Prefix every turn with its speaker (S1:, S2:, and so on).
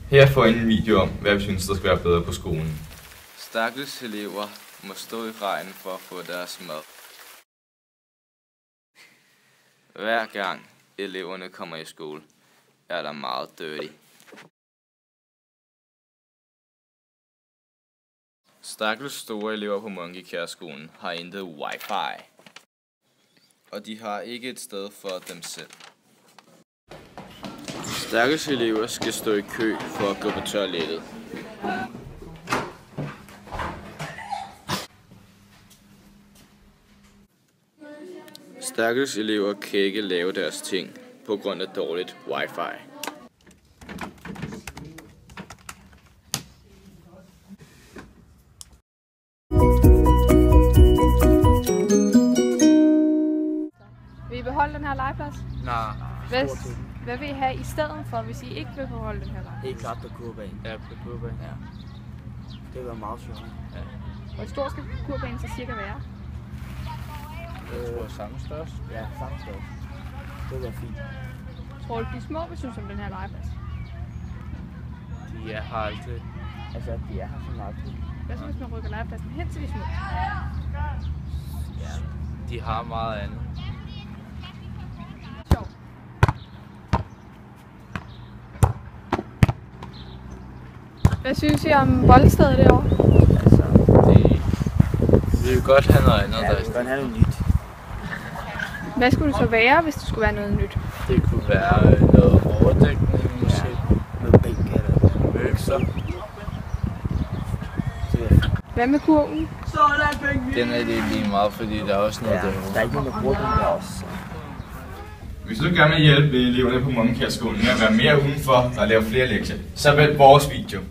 S1: Her får I en video om, hvad vi synes, der skal være bedre på skolen.
S2: Stakkels elever må stå i regnen for at få deres mad. Hver gang eleverne kommer i skole, er der meget dirty. Stakkels store elever på Munkekærskolen har intet wifi. Og de har ikke et sted for dem selv. Stakkels elever skal stå i kø for at gå på toilettet. Stakkels elever kan ikke lave deres ting på grund af dårligt wifi.
S3: Vil I beholde den her legeplads?
S4: Nej.
S3: Hvad vil I have i stedet for, hvis I ikke vil beholde den her legeplads?
S4: Helt klart på kurbanen. Ja, på kurbanen. Ja. Det vil være meget sjovt. Ja.
S3: Hvor stor skal kurbanen så cirka være?
S4: Jeg tror samme størrelse. Ja, samme størrelse. Det vil være fint.
S3: Tror du, de små vil synes om den her legeplads?
S4: De er her altid. Altså, de er her som altid.
S3: Hvad så, hvis man rykker legepladsen hen til de små?
S4: Ja, de har meget andet.
S3: Sjovt. Hvad synes I om boldstedet derovre?
S4: Altså, vi vil godt have noget andet. Ja, vi vil godt have noget nyt.
S3: Hvad skulle det så være, hvis det skulle være noget nyt?
S4: Det kunne være noget overdækning, måske. Ja, noget bænk eller møkser.
S3: Hvad med kurven?
S4: Den er det lige meget, fordi der er også noget derovre. Der er ikke nogen, der bruger den der også.
S1: Hvis du gerne vil hjælpe eleverne på Munkekærskolen med at være mere udenfor og lave flere lektier, så vælg vores video.